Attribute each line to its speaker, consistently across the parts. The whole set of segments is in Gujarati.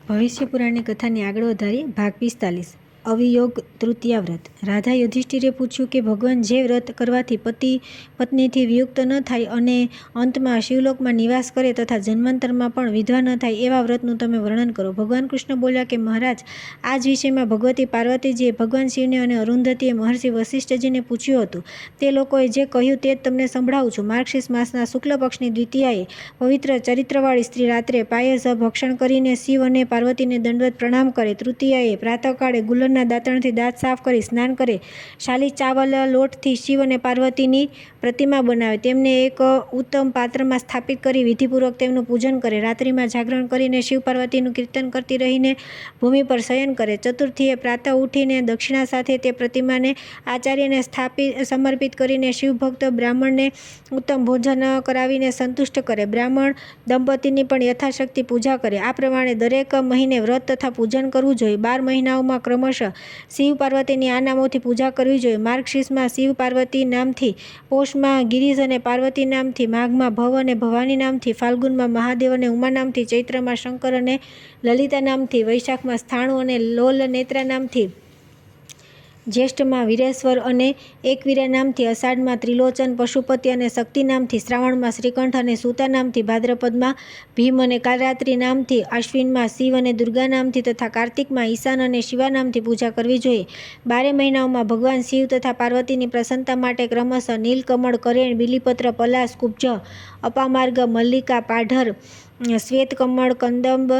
Speaker 1: ભવિષ્ય પુરાણની કથાની આગળ વધારી ભાગ 45 અવિયોગ તૃતીયા વ્રત। રાધા યુધિષ્ઠિરે પૂછ્યું કે ભગવાન જે વ્રત કરવાથી પતિ પત્નીથી વિયુક્ત ન થાય અને અંતમાં શિવલોકમાં નિવાસ કરે તથા જન્માંતરમાં પણ વિધવા ન થાય એવા વ્રતનું તમે વર્ણન કરો। ભગવાન કૃષ્ણ બોલ્યા કે મહારાજ, આ જ વિષયમાં ભગવતી પાર્વતીજીએ ભગવાન શિવને અને અરુંધતીએ મહર્ષિ વસિષ્ઠજીને પૂછ્યું હતું। તે લોકોએ જે કહ્યું તે જ તમને સંભળાવું છું। માર્ગશીર્ષ માસના શુક્લ પક્ષની દ્વિતીયાએ પવિત્ર ચરિત્રવાળી સ્ત્રી રાત્રે પાયસ ભક્ષણ કરીને શિવ અને પાર્વતીને દંડવત પ્રણામ કરે। તૃતીયાએ પ્રાતઃકાળે ગુલરના દાંતણથી દાંત સાફ કરી સ્નાન કરે, શાલી ચાવલ લોટથી શિવ અને પાર્વતીની પ્રતિમા બનાવે, તેમને એક ઉત્તમ પાત્રમાં સ્થાપિત કરી વિધિપૂર્વક તેમનું પૂજન કરે। રાત્રિમાં જાગરણ કરીને શિવ પાર્વતીનું કીર્તન કરતી રહીને ભૂમિ પર શયન કરે। ચતુર્થીએ પ્રાતઃ ઉઠીને દક્ષિણા સાથે તે પ્રતિમાને આચાર્યને સમર્પિત કરીને શિવભક્ત બ્રાહ્મણને ઉત્તમ ભોજન કરાવીને સંતુષ્ટ કરે। બ્રાહ્મણ દંપતીની પણ યથાશક્તિ પૂજા કરે। આ પ્રમાણે દરેક મહિને વ્રત તથા પૂજન કરવું જોઈએ। 12 મહિનાઓમાં ક્રમશઃ શિવ પાર્વતીની આ નામોથી પૂજા કરવી જોઈએ। માર્ગશીર્ષમાં શિવ પાર્વતી નામથી, પોષમાં ગિરીશ અને પાર્વતી નામથી, માઘમાં ભવ અને ભવાની નામથી, ફાલ્ગુનમાં મહાદેવ અને ઉમા નામથી, ચૈત્રમાં શંકર અને લલિતા નામથી, વૈશાખમાં સ્થાણુ અને લોલ નેત્રા નામથી, જ્યેષ્ઠમાં વીરેશ્વર અને એકવીરા નામથી, અષાઢમાં ત્રિલોચન પશુપતિ અને શક્તિ નામથી, શ્રાવણમાં શ્રીકંઠ અને સૂતા નામથી, ભાદ્રપદમાં ભીમ અને કાલરાત્રિ નામથી, આશ્વિનમાં શિવ અને દુર્ગા નામથી તથા કાર્તિકમાં ઈશાન અને શિવા નામથી પૂજા કરવી જોઈએ। 12 મહિનાઓમાં ભગવાન શિવ તથા પાર્વતીની પ્રસન્નતા માટે ક્રમશઃ નીલકમળ, કરેણ, બીલીપત્ર, પલાશ, કુબ્જ, અપામાર્ગ, મલ્લિકા, પાઢર, શ્વેતકમળ, કંદંબ,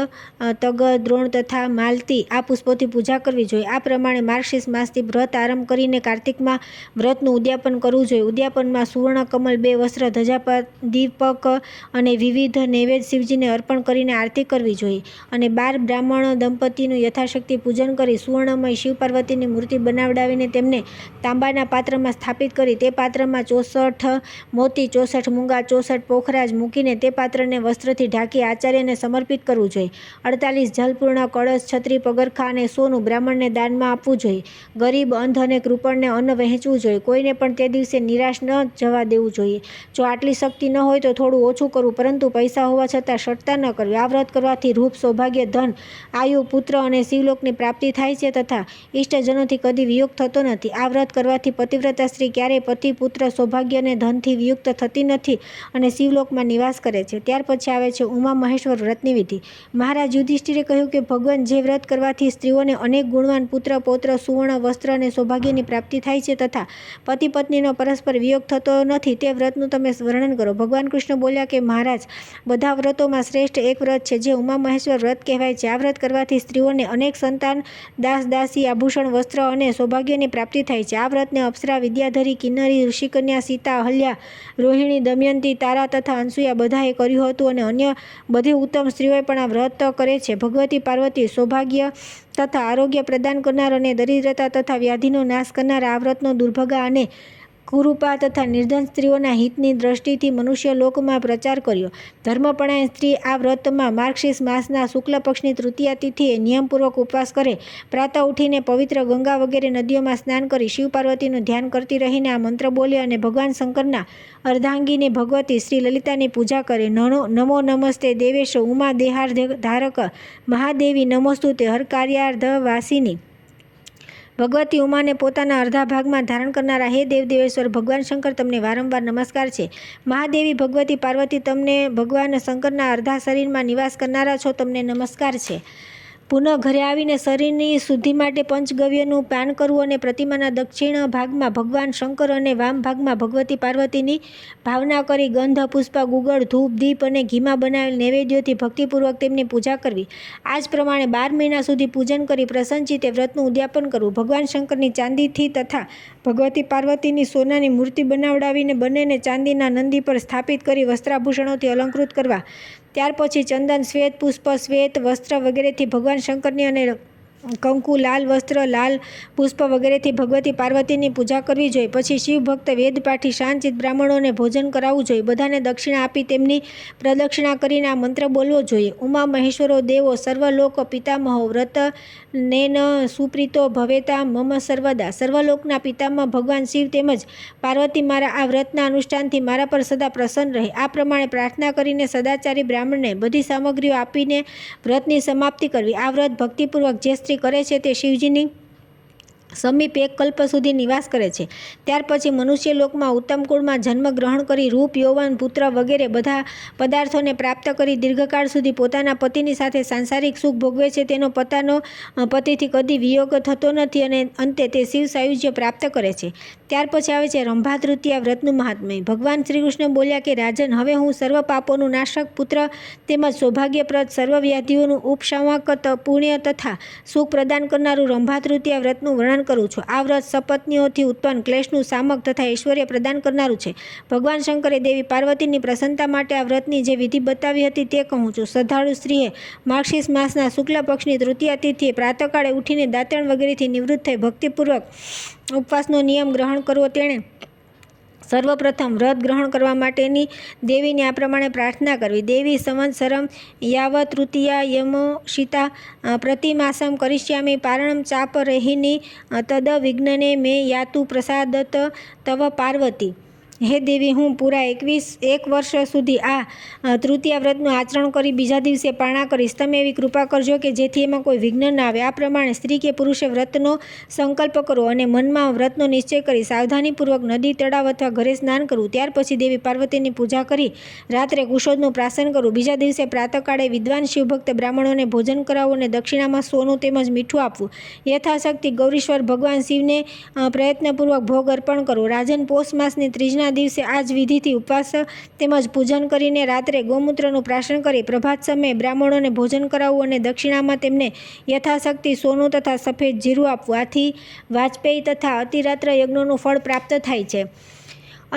Speaker 1: તગ, દ્રોણ તથા માલતી આ પુષ્પોથી પૂજા કરવી જોઈએ। આ પ્રમાણે માર્ગશીર્ષ માસથી વ્રત આરંભ કરીને કાર્તિકમાં વ્રતનું ઉદ્યાપન કરવું જોઈએ। ઉદ્યાપનમાં સુવર્ણ કમલ, 2 વસ્ત્ર, ધજા, દીપક અને વિવિધ નૈવેદ્ય શિવજીને અર્પણ કરીને આરતી કરવી જોઈએ અને 12 બ્રાહ્મણ દંપતીનું યથાશક્તિ પૂજન કરી સુવર્ણમય શિવ પાર્વતીની મૂર્તિ બનાવડાવીને તેમને તાંબાના પાત્રમાં સ્થાપિત કરી તે પાત્રમાં 64 મોતી, 64 મૂંગા, 64 પોખરાજ મૂકીને તે પાત્રને વસ્ત્રથી ઢાંકી આચાર્યને સમર્પિત કરવું જોઈએ। 48 જલપૂર્ણ કળશ, છત્રી, પગરખા અને સોનું બ્રાહ્મણને દાનમાં આપવું જોઈએ। ગરીબ, અંધ અને કૃપણને અન્ન વહેંચવું જોઈએ। કોઈને પણ તે દિવસે નિરાશ ન જવા દેવું જોઈએ। જો આટલી શક્તિ ન હોય તો થોડું ઓછું કરવું, પરંતુ પૈસા હોવા છતાં શઠતા ન કરવી। આ વ્રત કરવાથી રૂપ, સૌભાગ્ય, ધન, આયુ, પુત્ર અને શિવલોકની પ્રાપ્તિ થાય છે તથા ઇષ્ટજનોથી કદી વિયોગ થતો નથી। આ વ્રત કરવાથી પતિવ્રતા સ્ત્રી ક્યારેય પતિ, પુત્ર, સૌભાગ્ય અને ધનથી વિયુક્ત થતી નથી અને શિવલોકમાં નિવાસ કરે છે। ત્યાર પછી આવે છે ઉમા મહેશ્વર વ્રતની વિધિ। મહારાજ યુધિષ્ઠિરે કહ્યું કે ભગવાન જે વ્રત કરવાથી સ્ત્રીઓને અનેક ગુણવાન પુત્ર, પૌત્ર, સુવર્ણ, વસ્ત્ર અને સૌભાગ્યની પ્રાપ્તિ થાય છે તથા પતિ પત્નીનો પરસ્પર વિયોગ થતો નથી તે વ્રતનું તમે વર્ણન કરો। ભગવાન કૃષ્ણ બોલ્યા કે મહારાજ, બધા વ્રતોમાં શ્રેષ્ઠ એક વ્રત છે જે ઉમા મહેશ્વર વ્રત કહેવાય છે। આ વ્રત કરવાથી સ્ત્રીઓને અનેક સંતાન, દાસ દાસી, આભૂષણ, વસ્ત્ર અને સૌભાગ્યની પ્રાપ્તિ થાય છે। આ વ્રતને અપ્સરા, વિદ્યાધરી, કિન્નરી, ઋષિકન્યા, સીતા, અહલ્યા, રોહિણી, દમયંતી, તારા તથા અંસુયા બધાએ કર્યું હતું અને અન્ય બધી ઉત્તમ સ્ત્રીઓએ પણ આ વ્રત કરે છે। ભગવતી પાર્વતી સૌભાગ્ય તથા આરોગ્ય પ્રદાન કરનાર અને દરિદ્રતા તથા વ્યાધિનો નાશ કરનાર આ વ્રતનો દુર્ભગા અને કુરૂપા તથા નિર્ધન સ્ત્રીઓના હિતની દ્રષ્ટિથી મનુષ્ય લોકમાં પ્રચાર કર્યો। ધર્મપણાયણ સ્ત્રી આ વ્રતમાં માર્ગશીર્ષ માસના શુક્લ પક્ષની તૃતીયા તિથિએ નિયમપૂર્વક ઉપવાસ કરે, પ્રાતઃ ઉઠીને પવિત્ર ગંગા વગેરે નદીઓમાં સ્નાન કરી શિવ પાર્વતીનું ધ્યાન કરતી રહીને આ મંત્ર બોલે અને ભગવાન શંકરના અર્ધાંગિની ભગવતી શ્રી લલિતાની પૂજા કરે। નમો નમસ્તે દેવેશ ઉમા દેહાર્ધારક મહાદેવી નમોસ્તુતે હરકાર્યાર્ધ વાસિની। ભગવતી ઉમાને પોતાના અર્ધા ભાગમાં ધારણ કરનારા હે દેવેશ્વર ભગવાન શંકર, તમને વારંવાર નમસ્કાર છે। મહાદેવી ભગવતી પાર્વતી, તમને ભગવાન શંકરના અર્ધા શરીરમાં નિવાસ કરનારા છો, તમને નમસ્કાર છે। પુનઃ ઘરે આવીને શરીરની શુદ્ધિ માટે પંચગવ્યનું પાન કરવું અને પ્રતિમાના દક્ષિણ ભાગમાં ભગવાન શંકર અને વામ ભાગમાં ભગવતી પાર્વતીની ભાવના કરી ગંધ, પુષ્પ, ગુગળ, ધૂપ, દીપ અને ઘીમાં બનાવેલ નૈવેદ્યોથી ભક્તિપૂર્વક તેમની પૂજા કરવી। આ જ પ્રમાણે 12 મહિના સુધી પૂજન કરી પ્રસન્નચિત્તે વ્રતનું ઉદ્યાપન કરવું। ભગવાન શંકરની ચાંદીથી તથા ભગવતી પાર્વતીની સોનાની મૂર્તિ બનાવડાવીને બંનેને ચાંદીના નંદી પર સ્થાપિત કરી વસ્ત્રાભૂષણોથી અલંકૃત કરવા। ત્યાર પછી ચંદન, શ્વેત પુષ્પ, શ્વેત વસ્ત્ર વગેરેથી ભગવાન શંકરની અને કંકુ, લાલ વસ્ત્ર, લાલ પુષ્પ વગેરેથી ભગવતી પાર્વતીની પૂજા કરવી જોઈએ. પછી શિવ ભક્ત વેદપાઠી શાંતચિત્ત બ્રાહ્મણોને ભોજન કરાવવું જોઈએ. બધાને દક્ષિણા આપી તેમની પ્રદક્ષિણા કરીને આ મંત્ર બોલવો જોઈએ. ઉમા મહેશ્વરો દેવો સર્વલોક પિતામહો વ્રતનેન સુપ્રીતો ભવેતા મમ સર્વદા. સર્વલોકના પિતામહ ભગવાન શિવ તેમજ પાર્વતી મારા આ વ્રતના અનુષ્ઠાનથી મારા પર સદા પ્રસન્ન રહે. આ પ્રમાણે પ્રાર્થના કરીને સદાચારી બ્રાહ્મણને બધી સામગ્રીઓ આપીને વ્રતની સમાપ્તિ કરવી. આ વ્રત ભક્તિપૂર્વક જે સ્ત્રી કરે છે તે શિવજીની સમીપ એક કલ્પ સુધી નિવાસ કરે છે. ત્યાર પછી મનુષ્ય લોકમાં ઉત્તમ કુળમાં જન્મ ગ્રહણ કરી રૂપ, યૌવન, પુત્ર વગેરે બધા પદાર્થોને પ્રાપ્ત કરી દીર્ઘકાળ સુધી પોતાના પતિની સાથે સાંસારિક સુખ ભોગવે છે. તેનો પતિથી કદી વિયોગ થતો નથી અને અંતે તે શિવ સાયુજ્ય પ્રાપ્ત કરે છે. ત્યાર પછી આવે છે રંભા તૃતીયા વ્રતનું મહાત્મ્ય. ભગવાન શ્રી કૃષ્ણ બોલ્યા કે રાજન, હવે હું સર્વ પાપોનું નાશક, પુત્ર તેમજ સૌભાગ્યપ્રદ, સર્વ વ્યાધિઓનું ઉપશામક, પુણ્ય તથા સુખ પ્રદાન કરનારું રંભા તૃતીયા વ્રતનું વર્ણન કરું છું. આ વ્રત સપત્નીઓથી ઉત્પન્ન ક્લેશનું શામક તથા ઐશ્વર્ય પ્રદાન કરનારું છે. ભગવાન શંકરે દેવી પાર્વતીની પ્રસન્નતા માટે આ વ્રતની જે વિધિ બતાવી હતી તે કહું છું. શ્રદ્ધાળુ સ્ત્રીએ માર્ગશીર્ષ માસના શુક્લ પક્ષની તૃતીયા તિથિએ પ્રાતઃકાળે ઉઠીને દાંતણ વગેરેથી નિવૃત્ત થઈ ભક્તિપૂર્વક ઉપવાસનો નિયમ ગ્રહણ કરવો. તેણે સર્વપ્રથમ વ્રત ગ્રહણ કરવા માટેની દેવીને આ પ્રમાણે પ્રાર્થના કરવી. દેવી સંવત્સરમ યાવત તૃતીયા યમોશિતા પ્રતિમાસમ કરિષ્યામિ પારણમ ચાપ રેહિની તદ વિઘ્નને મે યાતુ પ્રસાદત તવ પાર્વતી. હે દેવી, હું પૂરા 1 વર્ષ સુધી આ તૃતીયા વ્રતનું આચરણ કરી બીજા દિવસે પારણા કરીશ. તમે એવી કૃપા કરજો કે જેથી એમાં કોઈ વિઘ્ન ના આવે. આ પ્રમાણે સ્ત્રી કે પુરુષે વ્રતનો સંકલ્પ કરવો અને મનમાં વ્રતનો નિશ્ચય કરી સાવધાનીપૂર્વક નદી, તળાવ અથવા ઘરે સ્નાન કરવું. ત્યાર પછી દેવી પાર્વતીની પૂજા કરી રાત્રે કુશોદનું પ્રાશન કરવું. બીજા દિવસે પ્રાતઃકાળે વિદ્વાન શિવભક્ત બ્રાહ્મણોને ભોજન કરાવવું અને દક્ષિણામાં સોનું તેમજ મીઠું આપવું. યથાશક્તિ ગૌરીશ્વર ભગવાન શિવને પ્રયત્નપૂર્વક ભોગ અર્પણ કરવો. રાજન, પોષ માસની ત્રીજના દિવસે આ જ વિધિથી ઉપવાસ તેમજ પૂજન કરીને રાત્રે ગૌમૂત્રનું પ્રાશન કરી પ્રભાત સમયે બ્રાહ્મણોને ભોજન કરાવવું અને દક્ષિણામાં તેમને યથાશક્તિ સોનું તથા સફેદ જીરું આપવું. આથી વાજપેયી તથા અતિરાત્ર યજ્ઞોનું ફળ પ્રાપ્ત થાય છે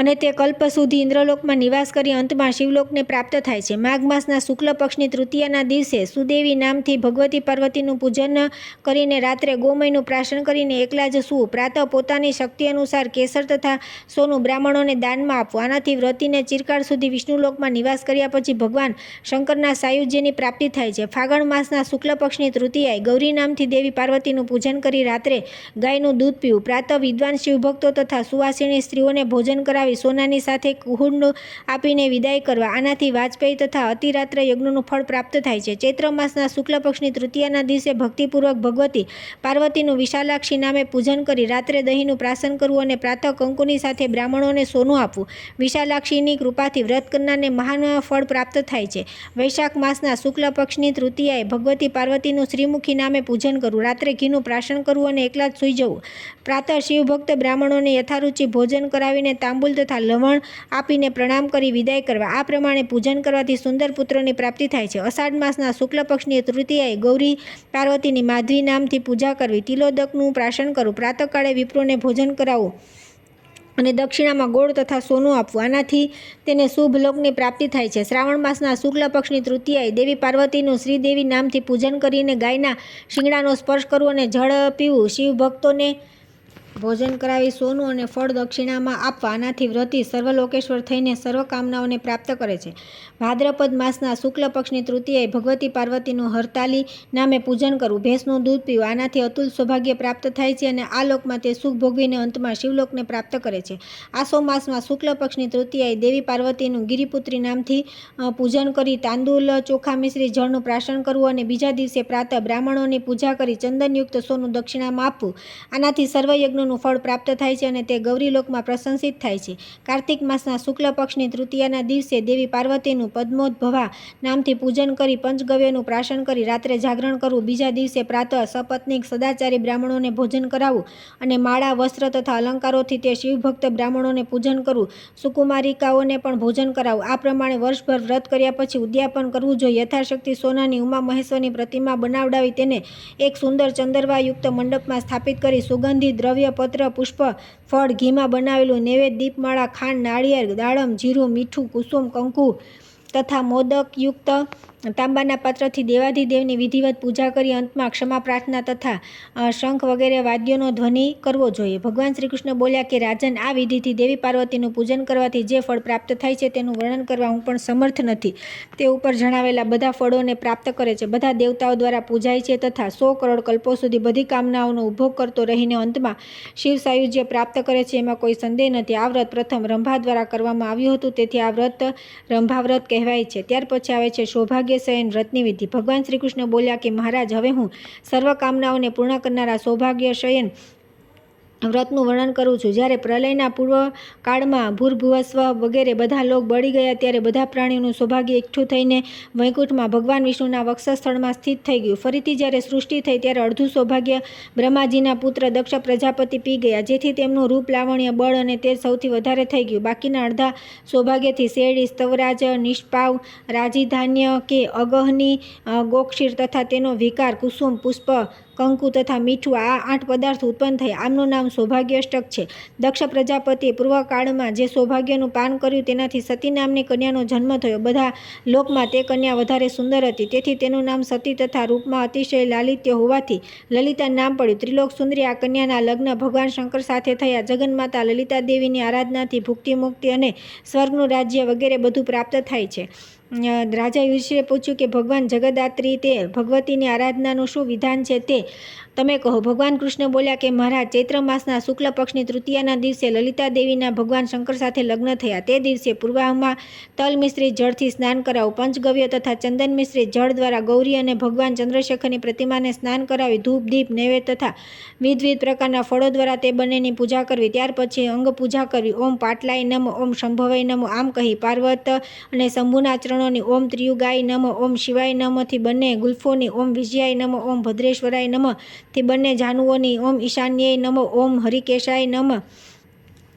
Speaker 1: અને તે કલ્પ સુધી ઇન્દ્રલોકમાં નિવાસ કરી અંતમાં શિવલોકને પ્રાપ્ત થાય છે. માઘ માસના શુક્લ પક્ષની તૃતીયાના દિવસે સુદેવી નામથી ભગવતી પાર્વતીનું પૂજન કરીને રાત્રે ગોમયનું પ્રાશન કરીને એકલા જ સૂવું. પ્રાતઃ પોતાની શક્તિ અનુસાર કેસર તથા સોનું બ્રાહ્મણોને દાનમાં આપવું. આનાથી વ્રતીને ચિરકાળ સુધી વિષ્ણુલોકમાં નિવાસ કર્યા પછી ભગવાન શંકરના સાયુજ્યની પ્રાપ્તિ થાય છે. ફાગણ માસના શુક્લ પક્ષની તૃતીયાએ ગૌરી નામથી દેવી પાર્વતીનું પૂજન કરી રાત્રે ગાયનું દૂધ પીવું. પ્રાતઃ વિદ્વાન શિવભક્તો તથા સુવાસિની સ્ત્રીઓને ભોજન કરાવી સોનાની સાથે કુંડ આપીને વિદાય કરવા. આનાથી વાજપેયી તથા અતિરાત્ર યજ્ઞનું ફળ પ્રાપ્ત થાય છે. ચૈત્ર માસના શુક્લ પક્ષની તૃતીયાના દિવસે ભક્તિપૂર્વક ભગવતી પાર્વતીનું વિશાલાક્ષી નામે પૂજન કરી રાત્રે દહીંનું પ્રાશન કરવું અને પ્રાતઃ કંકુની સાથે બ્રાહ્મણોને સોનું આપવું. વિશાલાક્ષીની કૃપાથી વ્રત કરનારને મહાન ફળ પ્રાપ્ત થાય છે. વૈશાખ માસના શુક્લ પક્ષની તૃતીયાએ ભગવતી પાર્વતીનું શ્રીમુખી નામે પૂજન કરવું. રાત્રે ઘીનું પ્રાશન કરવું અને એકલા જ સૂઈ જવું. પ્રાતઃ શિવભક્ત બ્રાહ્મણોને યથારુચિ ભોજન કરાવીને તાંબુલ તથા લવણ આપીને પ્રણામ કરી વિદાય કરવા. આ પ્રમાણે પૂજન કરવાથી સુંદર પુત્રોની પ્રાપ્તિ થાય છે. અષાઢ માસના શુક્લ પક્ષની તૃતીયાએ ગૌરી પાર્વતીની માધવી નામથી પૂજા કરવી. તિલોદકનું પ્રાશન કરવું. પ્રાતઃકાળે વિપ્રોને ભોજન કરાવવું અને દક્ષિણામાં ગોળ તથા સોનું આપવું. આનાથી તેને શુભ લોકની પ્રાપ્તિ થાય છે. શ્રાવણ માસના શુક્લ પક્ષની તૃતીયાએ દેવી પાર્વતીનું શ્રીદેવી નામથી પૂજન કરીને ગાયના શિંગડાનો સ્પર્શ કરવો અને જળ પીવું. શિવ ભક્તોને ભોજન કરાવી સોનું અને ફળ દક્ષિણામાં આપવા. આનાથી વ્રતી સર્વલોકેશ્વર થઈને સર્વ કામનાઓને પ્રાપ્ત કરે છે. ભાદ્રપદ માસના શુક્લ પક્ષની તૃતીયાએ ભગવતી પાર્વતીનું હરતાલી નામે પૂજન કરવું. ભેંસનું દૂધ પીવું. આનાથી અતુલ સૌભાગ્ય પ્રાપ્ત થાય છે અને આ લોકમાં તે સુખ ભોગવીને અંતમાં શિવલોકને પ્રાપ્ત કરે છે. આસો માસમાં શુક્લ પક્ષની તૃતીયાએ દેવી પાર્વતીનું ગિરિપુત્રી નામથી પૂજન કરી તાંદુલ, ચોખા મિશ્રી જળનું પ્રાશન કરવું અને બીજા દિવસે પ્રાતઃ બ્રાહ્મણોની પૂજા કરી ચંદનયુક્ત સોનું દક્ષિણામાં આપવું. આનાથી સર્વયજ્ઞ નું ફળ પ્રાપ્ત થાય છે અને તે ગૌરીલોકમાં પ્રશંસિત થાય છે. કાર્તિક માસના શુક્લ પક્ષની તૃતીયાના દિવસે દેવી પાર્વતીનું પદ્મોદ્ભવા નામથી પૂજન કરી પંચગવ્યનું પ્રાશન કરી રાત્રે જાગરણ કરવું. બીજા દિવસે પ્રાતઃ સપત્નીક સદાચારી બ્રાહ્મણોને ભોજન કરાવવું અને માળા, વસ્ત્ર તથા અલંકારોથી તે શિવભક્ત બ્રાહ્મણોને પૂજન કરવું. સુકુમારિકાઓને પણ ભોજન કરાવવું. આ પ્રમાણે વર્ષભર વ્રત કર્યા પછી ઉદ્યાપન કરવું જોઈએ. યથાશક્તિ સોનાની ઉમા મહેશ્વરની પ્રતિમા બનાવડાવી તેને એક સુંદર ચંદરવાયુક્ત મંડપમાં સ્થાપિત કરી સુગંધિત દ્રવ્ય, પત્ર, પુષ્પ, ફળ, ઘીમાં બનાવેલું નૈવેદ્ય, દીપમાળા, ખાંડ, નાળિયેર, દાડમ, જીરું, મીઠું, કુસુમ, કંકુ તથા મોદકયુક્ત તાંબાના પાત્રથી દેવાધિદેવની વિધિવત પૂજા કરી અંતમાં ક્ષમા પ્રાર્થના તથા શંખ વગેરે વાદ્યોનો ધ્વનિ કરવો જોઈએ. ભગવાન શ્રી કૃષ્ણ બોલ્યા કે રાજન, આ વિધિથી દેવી પાર્વતીનું પૂજન કરવાથી જે ફળ પ્રાપ્ત થાય છે તેનું વર્ણન કરવા હું પણ સમર્થ નથી. તે ઉપર જણાવેલા બધા ફળોને પ્રાપ્ત કરે છે, બધા દેવતાઓ દ્વારા પૂજાય છે તથા 100 કરોડ કલ્પો સુધી બધી કામનાઓનો ઉપભોગ કરતો રહીને અંતમાં શિવ સાયુજ્ય પ્રાપ્ત કરે છે, એમાં કોઈ સંદેહ નથી. આ વ્રત પ્રથમ રંભા દ્વારા કરવામાં આવ્યું હતું, તેથી આ વ્રત રંભા વ્રત કહેવાય છે. ત્યાર પછી આવે છે સૌભાગ્ય શયન વ્રતની વિધિ. ભગવાન શ્રી કૃષ્ણ બોલ્યા કે મહારાજ, હવે હું સર્વ કામનાઓને પૂર્ણ કરનારા સૌભાગ્ય શયન વ્રતનું વર્ણન કરું છું. જ્યારે પ્રલયના પૂર્વકાળમાં ભૂર્ભુવસ્વ વગેરે બધા લોક બળી ગયા ત્યારે બધા પ્રાણીઓનું સૌભાગ્ય એકઠું થઈને વૈકુંઠમાં ભગવાન વિષ્ણુના વક્ષસ્થળમાં સ્થિત થઈ ગયું. ફરીથી જ્યારે સૃષ્ટિ થઈ ત્યારે અડધું સૌભાગ્ય બ્રહ્માજીના પુત્ર દક્ષ પ્રજાપતિ પી ગયા, જેથી તેમનું રૂપ, લાવણ્ય, બળ અને તેજ સૌથી વધારે થઈ ગયું. બાકીના અડધા સૌભાગ્યથી શેરડી, સ્તવરાજ, નિષ્પાવ, રાજીધાન્ય કે અગહની, ગોક્ષીર તથા તેનો વિકાર, કુસુમ, પુષ્પ, કંકુ તથા મીઠું, આ 8 પદાર્થ ઉત્પન્ન થયા. આમનું નામ સૌભાગ્યાષ્ટક છે. દક્ષ પ્રજાપતિએ પૂર્વકાળમાં જે સૌભાગ્યનું પાન કર્યું તેનાથી સતી નામની કન્યાનો જન્મ થયો. બધા લોકમાં તે કન્યા વધારે સુંદર હતી, તેથી તેનું નામ સતી તથા રૂપમાં અતિશય લાલિત્ય હોવાથી લલિતા નામ પડ્યું. ત્રિલોક સુંદરી આ કન્યાના લગ્ન ભગવાન શંકર સાથે થયા. જગન્માતા લલિતા દેવીની આરાધનાથી ભુક્તિ, મુક્તિ અને સ્વર્ગનું રાજ્ય વગેરે બધું પ્રાપ્ત થાય છે. રાજા યુધિષ્ઠિરે પૂછ્યું કે ભગવાન જગદાત્રી તે ભગવતીની આરાધનાનું શું વિધાન છે તે તમે કહો. ભગવાન કૃષ્ણ બોલ્યા કે મહારાજ, ચૈત્ર માસના શુક્લ પક્ષની તૃતીયાના દિવસે લલિતા દેવીના ભગવાન શંકર સાથે લગ્ન થયા. તે દિવસે પૂર્વાહમાં તલ મિશ્રિત જળથી સ્નાન કરાવું, પંચગવ્ય તથા ચંદન મિશ્રિત જળ દ્વારા ગૌરી અને ભગવાન ચંદ્રશેખરની પ્રતિમાને સ્નાન કરાવી, ધૂપ, દીપ, નૈવેદ્ય તથા વિવિધ પ્રકારના ફળો દ્વારા તે બંનેની પૂજા કરવી. ત્યાર પછી અંગ પૂજા કરવી. ઓમ પાટલાય નમઃ, ઓમ શંભવાય નમઃ આમ કહી પાર્વત અને શંભુના ચરણોની ઓમ ત્રિયુગાય નમઃ, ઓમ શિવાય નમઃથી બંને ગુલ્ફોની, ઓમ વિજયાય નમઃ, ઓમ ભદ્રેશ્વરાય નમઃ થી બંને જાનુઓની, ઓમ ઈશાન્યાય નમઃ, ઓમ હરિકેશાય નમઃ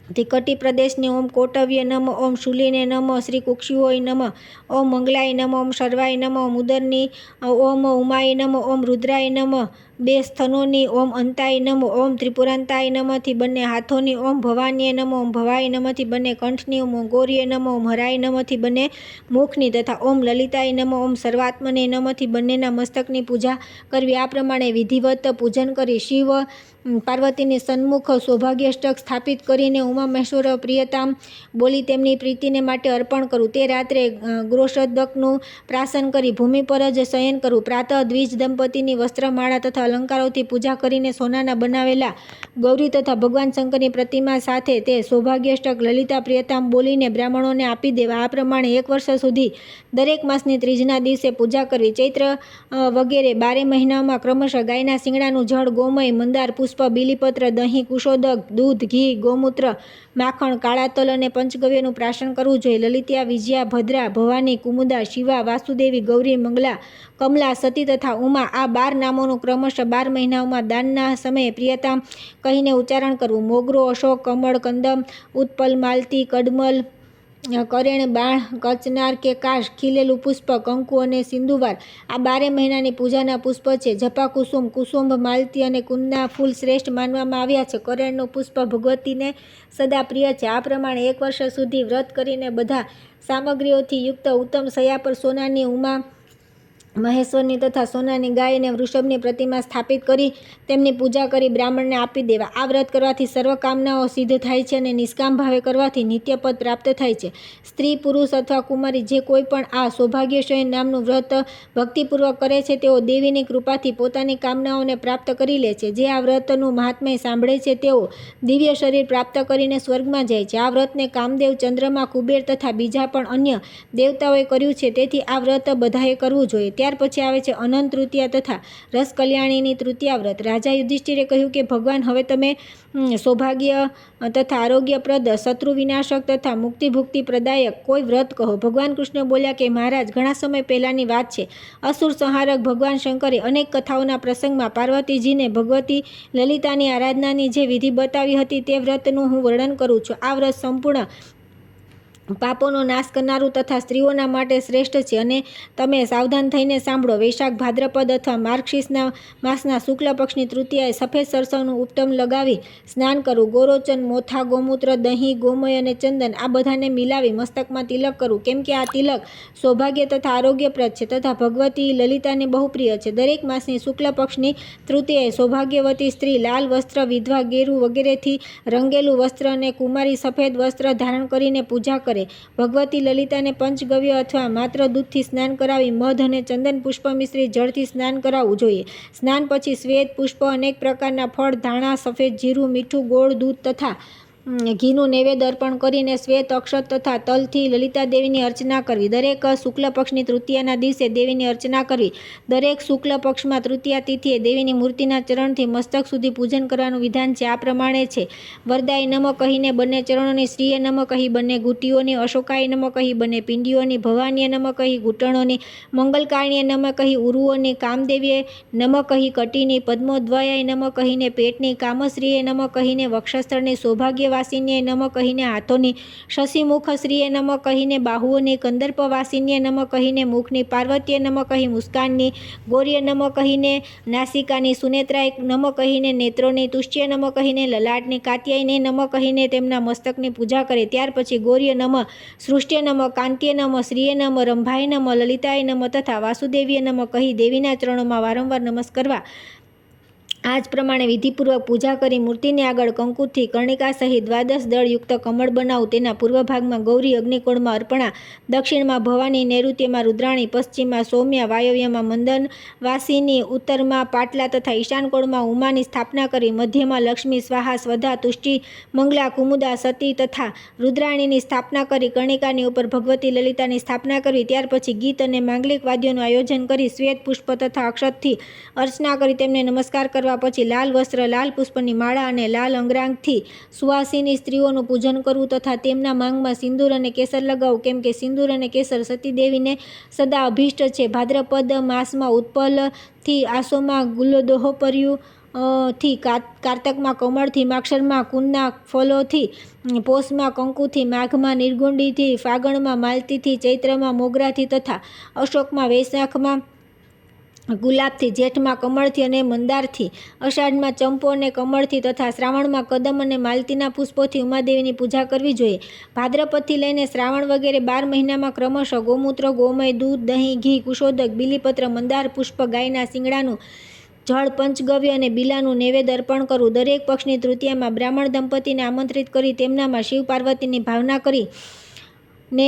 Speaker 1: થી કટી પ્રદેશની, ઓમ કોટવ્ય નમઃ, ઓમ શૂલિને નમઃ, શ્રી કુક્ષુઓય નમઃ, ઓમ મંગલાય નમઃ, ઓમ શર્વાય નમઃ, ઓમ ઉદરની, ઓમ ઉમાય નમઃ, ઓમ રુદ્રાય નમઃ, 2 સ્થનોની, ઓમ અંતાય નમઃ, ઓમ ત્રિપુરાંતાય નમઃથી બંને હાથોની, ઓમ ભવાનીય નમઃ, ઓમ ભવાય નમઃથી બંને કંઠની, ઓમ ગૌરીય નમઃ, ઓમ હરાય નમઃથી બંને મુખની તથા ઓમ લલિતાય નમઃ, ઓમ સર્વાત્મને નમઃથી બંનેના મસ્તકની પૂજા કરવી. આ પ્રમાણે વિધિવત પૂજન કરી શિવ પાર્વતીની સન્મુખ સૌભાગ્યાષ્ટક સ્થાપિત કરીને ઉમા મહેશ્વર પ્રિયતામ બોલી તેમની પ્રીતિને માટે અર્પણ કરવું. તે રાત્રે ગ્રોશદકનું પ્રાશન કરી ભૂમિ પર જ શયન કરવું. પ્રાતઃ દ્વિજ દંપતીની વસ્ત્રમાળા તથા અલંકારોથી પૂજા કરીને સોનાના બનાવેલા ગૌરી તથા ભગવાન શંકરની પ્રતિમા સાથે તે સૌભાગ્યાષ્ટક લલિતા પ્રિયતામ બોલીને બ્રાહ્મણોને આપી દેવા. આ પ્રમાણે 1 વર્ષ સુધી દરેક માસની ત્રીજના દિવસે પૂજા કરવી. ચૈત્ર વગેરે 12 મહિનામાં ક્રમશઃ ગાયના શિંગડાનું જળ, ગોમય, મંદાર પુષ્પ, બીલીપત્ર, દહીં, કુશોદક, દૂધ, ઘી, ગૌમૂત્ર, માખણ, કાળા તલ અને પંચગવ્યનું પ્રાશન કરવું જોઈએ. લલિતા, વિજયા, ભદ્રા, ભવાની, કુમુદા, શિવા, વાસુદેવી, ગૌરી, મંગલા, કમલા, સતી તથા ઉમા આ 12 નામોનું ક્રમશઃ 12 મહિનાઓમાં દાનના સમયે પ્રિયતામ કહીને ઉચ્ચારણ કરવું. મોગરો, અશોક, કમળ, કંદમ, ઉત્પલ, માલતી, કડમલ, કરેણ, બાણ, કચનાર કે કાશ, ખીલેલું પુષ્પ, કંકુ અને સિંધુવાર આ 12 મહિનાની પૂજાના પુષ્પ છે. જપા કુસુમ, કુસુંભ, માલતી અને કુંદના ફૂલ શ્રેષ્ઠ માનવામાં આવ્યા છે. કરેણનું પુષ્પ ભગવતીને સદા પ્રિય છે. આ પ્રમાણે 1 વર્ષ સુધી વ્રત કરીને બધા સામગ્રીઓથી યુક્ત ઉત્તમ શયા પર સોનાની ઉમા મહેશ્વરની તથા સોનાની ગાય અને વૃષભની પ્રતિમા સ્થાપિત કરી તેમની પૂજા કરી બ્રાહ્મણને આપી દેવા. આ વ્રત કરવાથી સર્વ કામનાઓ સિદ્ધ થાય છે અને નિષ્કામ ભાવે કરવાથી નિત્યપદ પ્રાપ્ત થાય છે. સ્ત્રી, પુરુષ અથવા કુમારી જે કોઈ પણ આ સૌભાગ્યશયન નામનું વ્રત ભક્તિપૂર્વક કરે છે તેઓ દેવીની કૃપાથી પોતાની કામનાઓને પ્રાપ્ત કરી લે છે. જે આ વ્રતનું મહાત્મ્ય સાંભળે છે તેઓ દિવ્ય શરીર પ્રાપ્ત કરીને સ્વર્ગમાં જાય છે. આ વ્રતને કામદેવ, ચંદ્રમા, કુબેર તથા બીજા પણ અન્ય દેવતાઓએ કર્યું છે, તેથી આ વ્રત બધાએ કરવું જોઈએ. ત્યાર પછી આવે છે અનંત તૃતીયા તથા રસ કલ્યાણીની તૃતીયા વ્રત. રાજા યુધિષ્ઠિરે કહ્યું કે ભગવાન, હવે તમે સૌભાગ્ય તથા આરોગ્યપ્રદ, શત્રુ વિનાશક તથા મુક્તિભુક્તિ પ્રદાયક કોઈ વ્રત કહો. ભગવાન કૃષ્ણ બોલ્યા કે મહારાજ, ઘણા સમય પહેલાંની વાત છે. અસુર સંહારક ભગવાન શંકરે અનેક કથાઓના પ્રસંગમાં પાર્વતીજીને ભગવતી લલિતાની આરાધનાની જે વિધિ બતાવી હતી તે વ્રતનું હું વર્ણન કરું છું. આ વ્રત સંપૂર્ણ પાપોનો નાશ કરનારું તથા સ્ત્રીઓના માટે શ્રેષ્ઠ છે. અને તમે સાવધાન થઈને સાંભળો. વૈશાખ, ભાદ્રપદ અથવા માર્ગશીર્ષના માસના શુક્લ પક્ષની તૃતીયાએ સફેદ સરસવનું ઉત્તમ લગાવી સ્નાન કરવું. ગોરોચન, મોથા, ગોમૂત્ર, દહીં, ગોમય અને ચંદન આ બધાને મિલાવી મસ્તકમાં તિલક કરવું, કેમ કે આ તિલક સૌભાગ્ય તથા આરોગ્યપ્રદ છે તથા ભગવતી લલિતાને બહુ પ્રિય છે. દરેક માસની શુક્લ પક્ષની તૃતીયાએ સૌભાગ્યવતી સ્ત્રી લાલ વસ્ત્ર, વિધવા ગેરુ વગેરેથી રંગેલું વસ્ત્ર અને કુમારી સફેદ વસ્ત્ર ધારણ કરીને પૂજા કરે. ભગવતી લલિતાને પંચગવ્ય અથવા માત્ર દૂધથી સ્નાન કરાવી મધ અને ચંદન પુષ્પ મિશ્રિત જળથી સ્નાન કરાવવું જોઈએ. સ્નાન પછી શ્વેત પુષ્પ, અનેક પ્રકારના ફળ, ધાણા, સફેદ જીરું, મીઠું, ગોળ, દૂધ તથા ઘીનું નૈવેદ્ય અર્પણ કરીને શ્વેત અક્ષત તથા તલથી લલિતા દેવીની અર્ચના કરવી. દરેક શુક્લ પક્ષની તૃતીયાના દિવસે દેવીની અર્ચના કરવી. દરેક શુક્લ પક્ષમાં તૃતીયા તિથિએ દેવીની મૂર્તિના ચરણથી મસ્તક સુધી પૂજન કરવાનું વિધાન છે. આ પ્રમાણે છે: વરદાય નમઃ કહીને બંને ચરણોની, શ્રીએ નમઃ કહી બંને ઘૂંટીઓની, અશોકાય નમઃ કહી બંને પિંડીઓની, ભવાનીએ નમઃ કહી ઘૂંટણોની, મંગલકારિણીએ નમઃ કહી ઉરુઓની, કામદેવીએ નમઃ કહી કટીની, પદ્મોદ્વયાય નમઃ કહીને પેટની, કામશ્રીએ નમઃ કહીને વક્ષસ્થળની, સૌભાગ્યવાસિનીએ નમઃ કહીને હાથોની, શશિમુખ શ્રીએ નમઃ કહીને બાહુઓની, કંદર્પવાસિનીએ નમઃ કહીને મુખની, પાર્વતીએ નમઃ કહી મુસ્કાનની, ગૌરીએ નમઃ કહીને નાસિકાની, સુનેત્રાએ નમઃ કહીને નેત્રોની, તુષ્ટિએ નમઃ કહીને લલાટની, કાત્યાયને નમઃ કહીને તેમના મસ્તકની પૂજા કરે. ત્યાર પછી ગૌરીએ નમઃ, સૃષ્ટિએ નમઃ, કાંત્યે નમઃ, શ્રીએ નમઃ, રંભાએ નમઃ, લલિતાએ નમઃ તથા વાસુદેવીએ નમઃ કહી દેવીના ચરણોમાં વારંવાર નમસ્કાર કરવા. આ જ પ્રમાણે વિધિપૂર્વક પૂજા કરી મૂર્તિની આગળ કંકુથી કર્ણિકા સહિત દ્વાદશ દળયુક્ત કમળ બનાવવું. તેના પૂર્વ ભાગમાં ગૌરી, અગ્નિકોણમાં અર્પણા, દક્ષિણમાં ભવાની, નૈઋત્યમાં રુદ્રાણી, પશ્ચિમમાં સૌમ્યા, વાયવ્યમાં મંદનવાસિની, ઉત્તરમાં પાટલા તથા ઈશાનકોણમાં ઉમાની સ્થાપના કરવી. મધ્યમાં લક્ષ્મી, સ્વાહા, સ્વધા, તુષ્ટિ, મંગલા, કુમુદા, સતી તથા રુદ્રાણીની સ્થાપના કરી કર્ણિકાની ઉપર ભગવતી લલિતાની સ્થાપના કરવી. ત્યાર પછી ગીત અને માંગલિક વાદ્યોનું આયોજન કરી શ્વેત પુષ્પ તથા અક્ષતથી અર્ચના કરી તેમને નમસ્કાર કરવા. પછી લાલ વસ્ત્ર, લાલ પુષ્પની માળા અને લાલ અંગરાગથી સુવાસિની સ્ત્રીઓનું પૂજન કરવું તથા તેમના માંગમાં સિંદૂર અને કેસર લગાવવું, કેમ કે સિંદૂર અને કેસર સતીદેવીને સદા અભિષ્ટ છે. ભાદ્રપદ માસમાં ઉત્પલથી, આસોમાં ગુલદોહપર્યું થી, કારતકમાં કમળથી, માક્ષરમાં કુંદના ફલોથી, પોષમાં કંકુથી, માઘમાં નિર્ગુંડીથી, ફાગણમાં માલતીથી, ચૈત્રમાં મોગરાથી તથા અશોકમાં, વૈશાખમાં ગુલાબથી, જેઠમાં કમળથી અને મંદારથી, અષાઢમાં ચંપો અને કમળથી તથા શ્રાવણમાં કદમ અને માલતીના પુષ્પોથી ઉમાદેવીની પૂજા કરવી જોઈએ. ભાદ્રપદથી લઈને શ્રાવણ વગેરે 12 મહિનામાં ક્રમશઃ ગોમૂત્ર, ગોમય, દૂધ, દહીં, ઘી, કુશોદક, બિલીપત્ર, મંદાર પુષ્પ, ગાયના શિંગડાનું જળ, પંચગવ્ય અને બિલાનું નૈવેદ્ય અર્પણ કરવું. દરેક પક્ષની તૃતીયામાં બ્રાહ્મણ દંપતીને આમંત્રિત કરી તેમનામાં શિવ પાર્વતીની ભાવના કરી ને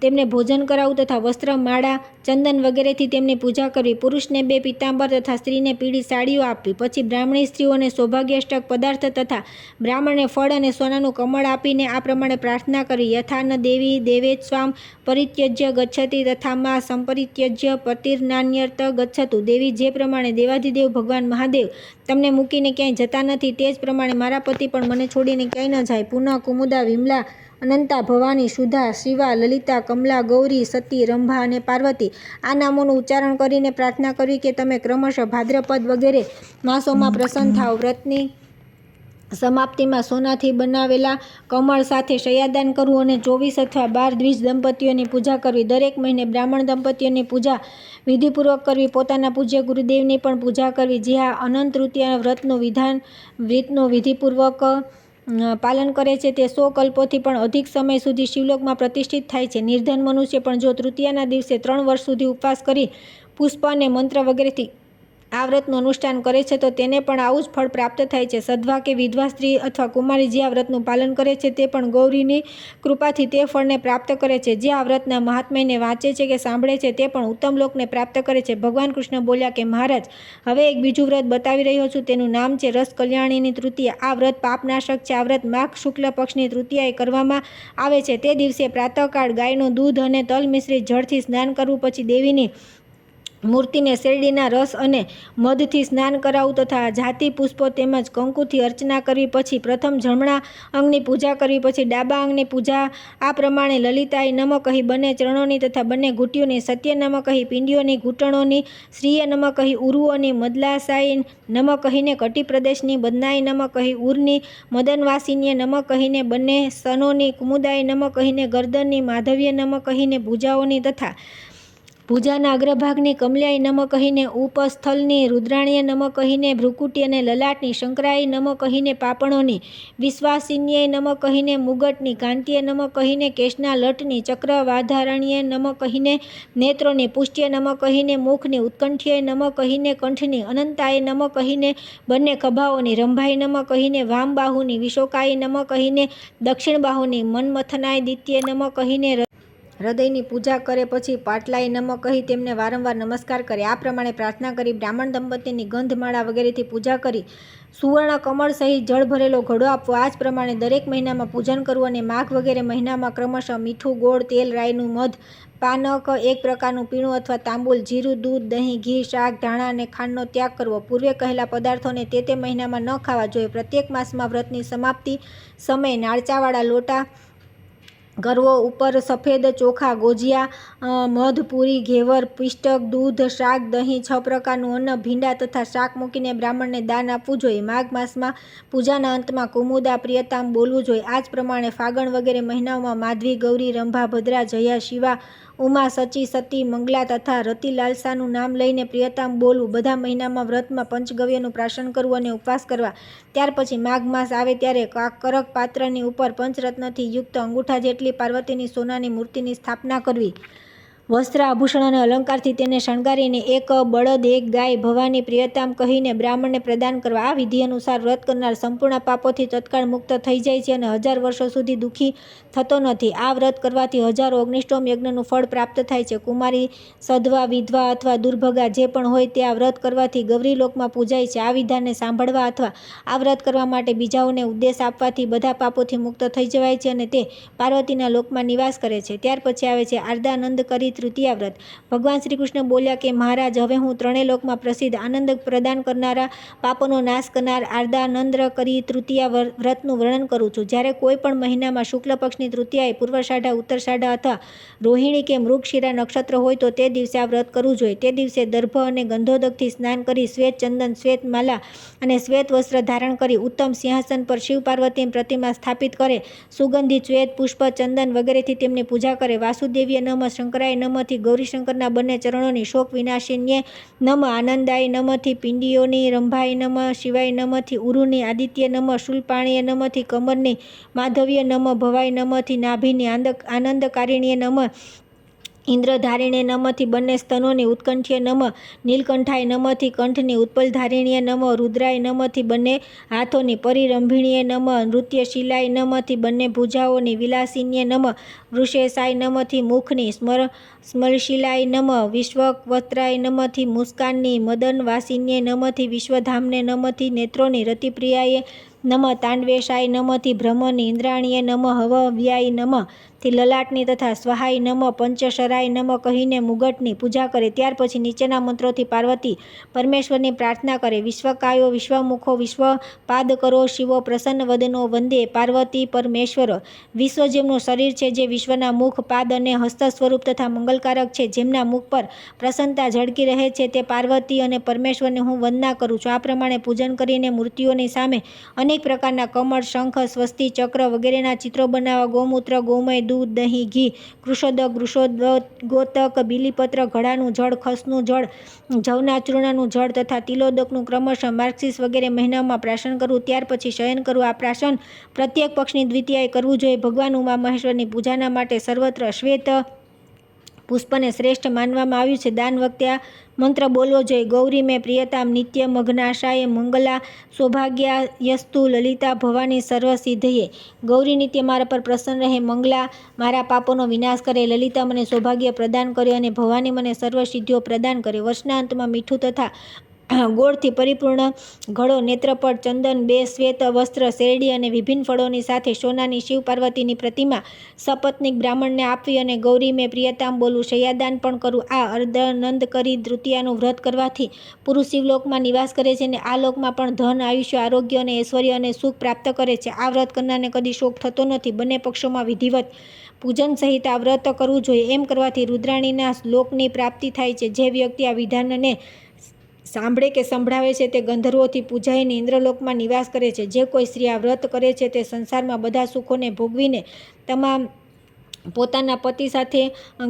Speaker 1: તેમને ભોજન કરાવવું તથા વસ્ત્ર, માળા, ચંદન વગેરેથી તેમની પૂજા કરવી. પુરુષને 2 પીતાંબર તથા સ્ત્રીને પીળી સાડીઓ આપવી. પછી બ્રાહ્મણી સ્ત્રીઓને સૌભાગ્યાષ્ટક પદાર્થ તથા બ્રાહ્મણને ફળ અને સોનાનું કમળ આપીને આ પ્રમાણે પ્રાર્થના કરવી: યથા ન દેવી દેવેત્સ્વામ પરિત્યજ્ય ગચ્છતિ તથા મા સંપરિત્યજ્ય પતિર્નાન્યર્ત ગચ્છતુ. દેવી, જે પ્રમાણે દેવાધિદેવ ભગવાન મહાદેવ તમને મૂકીને ક્યાંય જતા નથી, તે જ પ્રમાણે મારા પતિ પણ મને છોડીને ક્યાંય ન જાય. પુનઃ, કુમુદા, વિમલા, અનંતા, ભવાની, શુદ્ધા, શિવા, લલિતા, કમલા, ગૌરી, સતી, રંભા અને પાર્વતી આ નામોનું ઉચ્ચારણ કરીને પ્રાર્થના કરવી કે તમે ક્રમશઃ ભાદ્રપદ વગેરે માસોમાં પ્રસન્ન થાઓ. વ્રતની સમાપ્તિમાં સોનાથી બનાવેલા કમળ સાથે શય્યાદાન કરવું અને 24 અથવા 12 દ્વિજ દંપતીઓની પૂજા કરવી. દરેક મહિને બ્રાહ્મણ દંપતીઓની પૂજા વિધિપૂર્વક કરવી. પોતાના પૂજ્ય ગુરુદેવની પણ પૂજા કરવી. જે આ અનંત તૃતીયા વ્રતનું વિધિપૂર્વક પાલન કરે છે તે 100 કલ્પોથી પણ અધિક સમય સુધી શિવલોકમાં પ્રતિષ્ઠિત થાય છે. નિર્ધન મનુષ્ય પણ જો તૃતીયાના દિવસે 3 વર્ષ સુધી ઉપવાસ કરી પુષ્પ અને મંત્ર વગેરેથી આ વ્રતનું અનુષ્ઠાન કરે છે તો તેને પણ આવું જ ફળ પ્રાપ્ત થાય છે. સધવા કે વિધવા સ્ત્રી અથવા કુમારી જે આ વ્રતનું પાલન કરે છે તે પણ ગૌરીની કૃપાથી તે ફળને પ્રાપ્ત કરે છે. જે આ વ્રતના મહાત્મ્યને વાંચે છે કે સાંભળે છે તે પણ ઉત્તમ લોકને પ્રાપ્ત કરે છે. ભગવાન કૃષ્ણ બોલ્યા કે મહારાજ, હવે એક બીજું વ્રત બતાવી રહ્યો છું. તેનું નામ છે રસ કલ્યાણીની તૃતીયા. આ વ્રત પાપનાશક છે. આ વ્રત માઘ શુક્લ પક્ષની તૃતીયાએ કરવામાં આવે છે. તે દિવસે પ્રાતઃકાળ ગાયનું દૂધ અને તલ મિશ્રિત જળથી સ્નાન કરવું. પછી દેવીની મૂર્તિને શેરડીના રસ અને મધથી સ્નાન કરાવવું તથા જાતિ પુષ્પો તેમજ કંકુથી અર્ચના કરવી. પછી પ્રથમ જમણા અંગની પૂજા કરવી. પછી ડાબા અંગની પૂજા આ પ્રમાણે: લલિતાય નમઃ કહી બંને ચરણોની તથા બંને ઘૂંટીઓની, સત્ય નમઃ કહી પિંડીઓની ઘૂંટણોની, શ્રીય નમઃ કહી ઉરુઓની, મદલાસાય નમઃ કહીને કટી પ્રદેશની, બદનાય નમઃ કહી ઉરની, મદનવાસિનીય નમઃ કહીને બંને સ્તનોની, કુમુદાય નમઃ કહીને ગરદનની, માધવ્ય નમઃ કહીને ભુજાઓની તથા ભુજાના અગ્રભાગની, કમલ્યાય નમઃ કહીને ઉપસ્થલની, રુદ્રાણીય નમઃ કહીને ભ્રુકુટી અને લલાટની, શંકરાય નમઃ કહીને પાપણોની, વિશ્વાસિન્યય નમઃ કહીને મુગટની, કાંતિય નમઃ કહીને કેશના લટની, ચક્રવાધારણીય નમઃ કહીને નેત્રોની, પુષ્ટ્ય નમઃ કહીને મુખની, ઉત્કંઠ્યય નમઃ કહીને કંઠની, અનંતાય નમઃ કહીને બંને ખભાઓની, રંભાય નમઃ કહીને વામ બાહુની, વિશોકાય નમઃ કહીને દક્ષિણ બાહુની, મન્મથનાય દિત્ય નમઃ કહીને હૃદયની પૂજા કરે. પછી પાટલાય નમઃ કહી તેમને વારંવાર નમસ્કાર કરે. આ પ્રમાણે પ્રાર્થના કરી બ્રાહ્મણ દંપતીની ગંધમાળા વગેરેથી પૂજા કરી સુવર્ણ કમળ સહિત જળ ભરેલો ઘડો આપવો. આ જ પ્રમાણે દરેક મહિનામાં પૂજન કરવું અને માઘ વગેરે મહિનામાં ક્રમશઃ મીઠું, ગોળ, તેલ, રાઈનું મધ, પાનક, એક પ્રકારનું પીણું અથવા તાંબુલ, જીરું, દૂધ, દહીં, ઘી, શાક, ધાણા અને ખાંડનો ત્યાગ કરવો. પૂર્વે કહેલા પદાર્થોને તે મહિનામાં ન ખાવા જોઈએ. પ્રત્યેક માસમાં વ્રતની સમાપ્તિ સમયે નાળચાવાળા લોટા કરવો. ઉપર સફેદ ચોખા, ગોજિયા, મધ, પૂરી, ઘેવર, પિષ્ટક, દૂધ, શાક, દહીં, 6 પ્રકારનું અન્ન, ભીંડા તથા શાક મૂકીને બ્રાહ્મણને દાન આપવું જોઈએ. માઘ માસમાં પૂજાના અંતમાં કુમુદા, પ્રિયતામ બોલવું જોઈએ. આ જ પ્રમાણે ફાગણ વગેરે મહિનાઓમાં માધવી, ગૌરી, રંભા, ભદ્રા, જયા, શિવા, ઉમા, સચી, સતી, મંગલા તથા રતિલાલસાનું નામ લઈને પ્રિયતામ બોલવું. બધા મહિનામાં વ્રતમાં પંચગવ્યનું પ્રાશન કરવું અને ઉપવાસ કરવા. ત્યાર પછી માઘ માસ આવે ત્યારે કરક પાત્રની ઉપર પંચરત્નથી યુક્ત અંગૂઠા જેટલી પાર્વતીની સોનાની મૂર્તિની સ્થાપના કરવી. વસ્ત્ર, આભૂષણ અને અલંકારથી તેને શણગારીને એક બળદ, એક ગાય, ભવાની, પ્રિયતામ કહીને બ્રાહ્મણને પ્રદાન કરવા. આ વિધિ અનુસાર વ્રત કરનાર સંપૂર્ણ પાપોથી તત્કાળ મુક્ત થઈ જાય છે અને 1000 વર્ષો સુધી દુઃખી થતો નથી. આ વ્રત કરવાથી હજારો અગ્નિષ્ટોમ યજ્ઞનું ફળ પ્રાપ્ત થાય છે. કુમારી, સધવા, વિધવા અથવા દુર્ભગા જે પણ હોય તે આ વ્રત કરવાથી ગૌરીલોકમાં પૂજાય છે. આ વિધાનને સાંભળવા અથવા આ વ્રત કરવા માટે બીજાઓને ઉપદેશ આપવાથી બધા પાપોથી મુક્ત થઈ જવાય છે અને તે પાર્વતીના લોકમાં નિવાસ કરે છે. ત્યાર પછી આવે છે આર્દાનંદ કરી તૃતીયા વ્રત. ભગવાન શ્રી કૃષ્ણ બોલ્યા કે મહારાજ, હવે હું 3 લોકમાં પ્રસિદ્ધ, આનંદ પ્રદાન કરનારા, પાપોનો નાશ કરનાર આર્દાનંદ કરી તૃતીયા વ્રતનું વર્ણન કરું છું. જ્યારે કોઈ પણ મહિનામાં શુક્લ પક્ષની તૃતીયાએ પૂર્વષાઢા, ઉત્તરષાઢા અથવા રોહિણી કે મૃગશિરા નક્ષત્ર હોય તો તે દિવસે આ વ્રત કરવું જોઈએ. તે દિવસે દર્ભ અને ગંધોદકથી સ્નાન કરી શ્વેત ચંદન, શ્વેત માલા અને શ્વેત વસ્ત્ર ધારણ કરી ઉત્તમ સિંહાસન પર શિવ પાર્વતીની પ્રતિમા સ્થાપિત કરે. સુગંધિત શ્વેત પુષ્પ, ચંદન વગેરેથી તેમની પૂજા કરે. વાસુદેવીય નમઃ, શંકરાય નમઃથી ગૌરીશંકરના બંને ચરણોની, શોક વિનાશિન્યે નમઃ, આનંદાય નમઃથી પિંડીઓની, રંભાય નમઃ, શિવાય નમઃથી ઉરુની, આદિત્ય નમઃ, શૂલપાણીય નમઃથી કમરની, માધવ્ય નમઃ, ભવાય નમઃથી નાભિની, આનંદકારિણીય નમઃ, ઇન્દ્રધારિણીય નમઃથી બંને સ્તનોની, ઉત્કંઠ્ય નમઃ, નીલકંઠાય નમઃથી કંઠની, ઉત્પલધારિણીય નમઃ, રુદ્રાય નમઃથી બંને હાથોની, પરિરંભિણીય નમઃ, નૃત્યશીલાય નમઃથી બંને ભુજાઓની, વિલાસિન્યે નમઃ, વૃષેશાય નમઃથી મુખની, સ્મરશીલાય નમઃ, વિશ્વવસ્ત્રાય નમઃથી મુસ્કાનની, મદનવાસિન્યે નમઃથી વિશ્વધામને નમઃથી નેત્રોની, રતિપ્રિયાય નમઃ, તાંડવેશાય નમઃથી ભ્રમરની, ઇન્દ્રાણીય નમઃ, હવવ્યાય નમઃથી લલાટની તથા સ્વાહાય નમઃ, પંચશરાય નમઃ કહીને મુગટની પૂજા કરે. ત્યાર પછી નીચેના મંત્રોથી પાર્વતી પરમેશ્વરની પ્રાર્થના કરે. વિશ્વકાયો, વિશ્વમુખો, વિશ્વપાદકરો, શિવો પ્રસન્ન વદનો, વંદે પાર્વતી પરમેશ્વર. વિશ્વ જેમનું શરીર છે, જે વિશ્વના મુખ, પાદ અને હસ્ત સ્વરૂપ તથા મંગલકારક છે, જેમના મુખ પર પ્રસન્નતા ઝળકી રહે છે, તે પાર્વતી અને પરમેશ્વરને હું વંદના કરું છું. આ પ્રમાણે પૂજન કરીને મૂર્તિઓની સામે અનેક પ્રકારના કમળ, શંખ, સ્વસ્તિ, ચક્ર વગેરેના ચિત્રો બનાવવા. ગૌમૂત્ર, ગૌમય, દૂધ, દહીં, ઘી, કૃષોદક, ગોતક, બીલીપત્ર, ઘડાનું જળ, ખસનું જળ, જવના ચૂર્ણનું જળ તથા તિલોદકનું ક્રમશઃ માર્ગશીર્ષ વગેરે મહિનાઓમાં પ્રાશન કરવું. ત્યાર પછી શયન કરવું. આ પ્રાશન પ્રત્યેક પક્ષની દ્વિતીયાએ કરવું જોઈએ. ભગવાન ઉમા મહેશ્વરની પૂજાના માટે સર્વત્ર શ્વેત પુષ્પને શ્રેષ્ઠ માનવામાં આવ્યું છે. દાન વખતે આ મંત્ર બોલવો જોઈએ. ગૌરી મેં પ્રિયતામ, નિત્ય મગ્નાશાય, મંગલા, સૌભાગ્યાયસ્તુ, લલિતા, ભવાની, સર્વસિદ્ધયે. ગૌરી નિત્ય મારા પર પ્રસન્ન રહે, મંગલા મારા પાપોનો વિનાશ કરે, લલિતા મને સૌભાગ્ય પ્રદાન કરે અને ભવાની મને સર્વ સિદ્ધિઓ પ્રદાન કરે. વર્ષના અંતમાં મીઠું તથા ગોળથી પરિપૂર્ણ ઘડો, નેત્રપટ, ચંદન, 2 શ્વેત વસ્ત્ર, શેરડી અને વિભિન્ન ફળોની સાથે સોનાની શિવ પાર્વતીની પ્રતિમા સપત્નીક બ્રાહ્મણને આપવી અને ગૌરી મેં પ્રિયતામ બોલવું, શય્યાદાન પણ કરવું. આ અર્ધનંદ કરી તૃતીયાનું વ્રત કરવાથી પુરુષ શિવલોકમાં નિવાસ કરે છે અને આ લોકમાં પણ ધન, આયુષ્ય, આરોગ્ય અને ઐશ્વર્ય અને સુખ પ્રાપ્ત કરે છે. આ વ્રત કરનારને કદી શોક થતો નથી. બંને પક્ષોમાં વિધિવત પૂજન સહિત આ વ્રત કરવું જોઈએ. એમ કરવાથી રુદ્રાણીના લોકની પ્રાપ્તિ થાય છે. જે વ્યક્તિ આ વિધાનને સાંભળે કે સંભળાવે છે તે ગંધર્વોથી પૂજાઈને ઇન્દ્રલોકમાં નિવાસ કરે છે. જે કોઈ સ્ત્રી આ વ્રત કરે છે તે સંસારમાં બધા સુખોને ભોગવીને તમામ પોતાના પતિ સાથે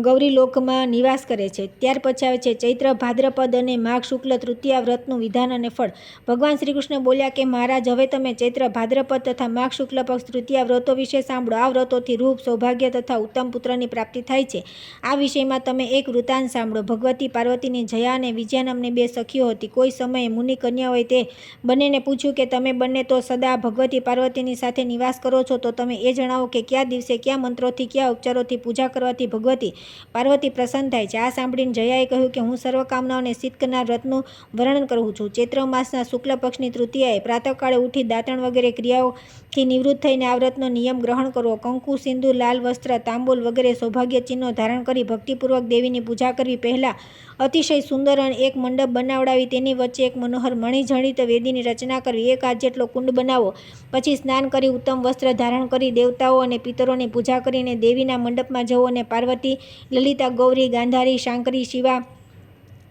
Speaker 1: ગૌરીલોકમાં નિવાસ કરે છે. ત્યાર પછી આવે છે ચૈત્ર, ભાદ્રપદ અને માઘ શુક્લ તૃતીયા વ્રતનું વિધાન અને ફળ. ભગવાન શ્રી કૃષ્ણ બોલ્યા કે મહારાજ, હવે તમે ચૈત્ર, ભાદ્રપદ તથા માઘ શુક્લ પક્ષ તૃતીયા વ્રતો વિશે સાંભળો. આ વ્રતોથી રૂપ, સૌભાગ્ય તથા ઉત્તમ પુત્રની પ્રાપ્તિ થાય છે. આ વિષયમાં તમે એક વૃત્તાંત સાંભળો. ભગવતી પાર્વતીની જયા અને વિજયા નામની 2 સખીઓ હતી. કોઈ સમયે મુનિ કન્યાઓએ તે બંનેને પૂછ્યું કે તમે બંને તો સદા ભગવતી પાર્વતીની સાથે નિવાસ કરો છો, તો તમે એ જણાવો કે કયા દિવસે કયા મંત્રોથી કયા ઉપચારોથી પૂજા કરવાથી ભગવતી પાર્વતી પ્રસન્ન થાય છે. આ સાંભળીને જયાએ કહ્યું કે હું સર્વકામનાઓને સિદ્ધ કરનાર વ્રતનું વર્ણન કરું છું. ચૈત્ર માસના શુક્લ પક્ષની તૃતીયાએ પ્રાતઃકાળે ઉઠી દાંતણ વગેરે ક્રિયાઓથી નિવૃત્ત થઈને આ વ્રતનો નિયમ ગ્રહણ કરવો. કંકુ, સિંદૂર, લાલ વસ્ત્ર, તાંબૂલ વગેરે સૌભાગ્ય ચિહ્નો ધારણ કરી ભક્તિપૂર્વક દેવીની પૂજા કરવી. પહેલા અતિશય સુંદર એક મંડપ બનાવડાવી તેની વચ્ચે એક મનોહર મણિજડિત વેદીની રચના કરવી. 1 હાથ જેટલો કુંડ બનાવો. પછી સ્નાન કરી ઉત્તમ વસ્ત્ર ધારણ કરી દેવતાઓ અને પિતરોની પૂજા કરીને દેવીના મંડપમાં જવું અને પાર્વતી, લલિતા, ગૌરી, ગાંધારી, શાંકરી, શિવા,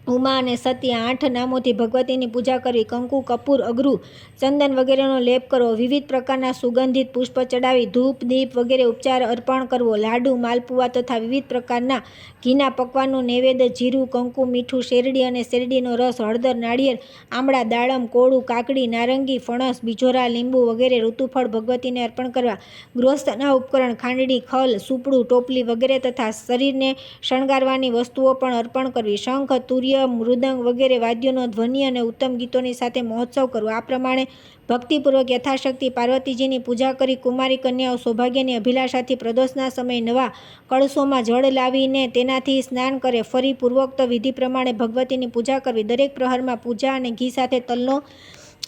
Speaker 1: ઉમા અને સતી 8 નામોથી ભગવતીની પૂજા કરવી. કંકુ, કપૂર, અગરુ, ચંદન વગેરેનો લેપ કરવો. વિવિધ પ્રકારના સુગંધિત પુષ્પ ચડાવી ધૂપ, દીપ વગેરે ઉપચાર અર્પણ કરવો. લાડુ, માલપુઆ તથા વિવિધ પ્રકારના ઘીના પકવાનનું નૈવેદ્ય, જીરું, કંકુ, મીઠું, શેરડી અને શેરડીનો રસ, હળદર, નાળિયેર, આમળા, દાડમ, કોળું, કાકડી, નારંગી, ફણસ, બીજોરા, લીંબુ વગેરે ઋતુફળ ભગવતીને અર્પણ કરવા. ગૃહસ્થના ઉપકરણ, ખાંડડી, ખલ, સુપડું, ટોપલી વગેરે તથા શરીરને શણગારવાની વસ્તુઓ પણ અર્પણ કરવી. શંખ, તુર્ય, મૃદંગ વગેરે વાદ્યોનો ધ્વનિ અને ઉત્તમ ગીતોની સાથે મહોત્સવ કરવો. આ પ્રમાણે ભક્તિપૂર્વક યથાશક્તિ પાર્વતીજીની પૂજા કરી કુમારી કન્યાઓ સૌભાગ્યની અભિલાષાથી પ્રદોષના સમયે નવા કળશોમાં જળ લાવીને તેનાથી સ્નાન કરે. ફરી પૂર્વોક્ત વિધિ પ્રમાણે ભગવતીની પૂજા કરવી. દરેક પ્રહરમાં પૂજા અને ઘી સાથે તલનો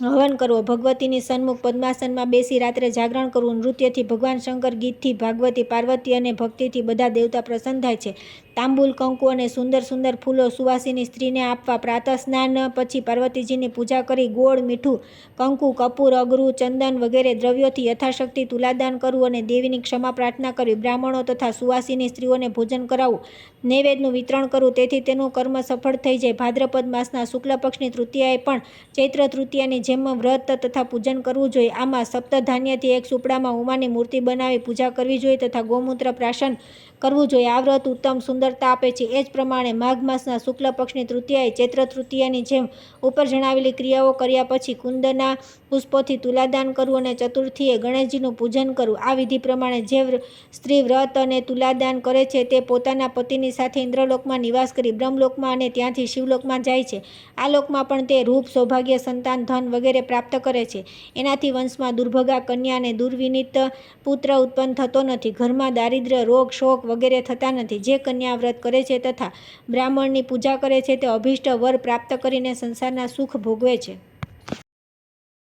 Speaker 1: હવન કરવો. ભગવતીની સન્મુખ પદ્માસનમાં બેસી રાત્રે જાગરણ કરવું. નૃત્યથી ભગવાન શંકર, ગીતથી ભાગવતી પાર્વતી અને ભક્તિથી બધા દેવતા પ્રસન્ન થાય છે. તાંબૂલ, કંકુ અને સુંદર સુંદર ફૂલો સુવાસિની સ્ત્રીને આપવા. પ્રાતઃ સ્નાન પછી પાર્વતીજીની પૂજા કરી ગોળ, મીઠું, કંકુ, કપૂર, અગરુ, ચંદન વગેરે દ્રવ્યોથી યથાશક્તિ તુલાદાન કરવું અને દેવીની ક્ષમા પ્રાર્થના કરવી. બ્રાહ્મણો તથા સુવાસિની સ્ત્રીઓને ભોજન કરાવવું. નૈવેદ્યનું વિતરણ કરવું. તેથી તેનું કર્મ સફળ થઈ જાય. ભાદ્રપદ માસના શુક્લ પક્ષની તૃતીયાએ પણ ચૈત્ર તૃતીયાની જેમ વ્રત તથા પૂજન કરવું જોઈએ. આમાં સપ્તધાન્યથી એક સુપડામાં ઉમાની મૂર્તિ બનાવી પૂજા કરવી જોઈએ તથા ગૌમૂત્ર પ્રાશન કરવું જોઈએ. આ વ્રત ઉત્તમ સુંદરતા આપે છે. એ જ પ્રમાણે માઘ માસના શુક્લ પક્ષની તૃતીયાએ ચૈત્ર તૃતીયાની જેમ ઉપર જણાવેલી ક્રિયાઓ કર્યા પછી કુંદના પુષ્પોથી તુલાદાન કરવું અને ચતુર્થીએ ગણેશજીનું પૂજન કરવું. આ વિધિ પ્રમાણે જે સ્ત્રી વ્રત અને તુલાદાન કરે છે તે પોતાના પતિની સાથે ઇન્દ્રલોકમાં નિવાસ કરી બ્રહ્મલોકમાં અને ત્યાંથી શિવલોકમાં જાય છે. આ લોકમાં પણ તે રૂપ, સૌભાગ્ય, સંતાન, ધન વગેરે પ્રાપ્ત કરે છે. એનાથી વંશમાં દુર્ભગા કન્યા અને દુર્વિનીત પુત્ર ઉત્પન્ન થતો નથી. ઘરમાં દારિદ્ર્ય, રોગ, શોક વગેરે થતા નથી. જે કન્યા વ્રત કરે છે તથા બ્રાહ્મણની પૂજા કરે છે તે અભિષ્ટ વર પ્રાપ્ત કરીને સંસારના સુખ ભોગવે છે.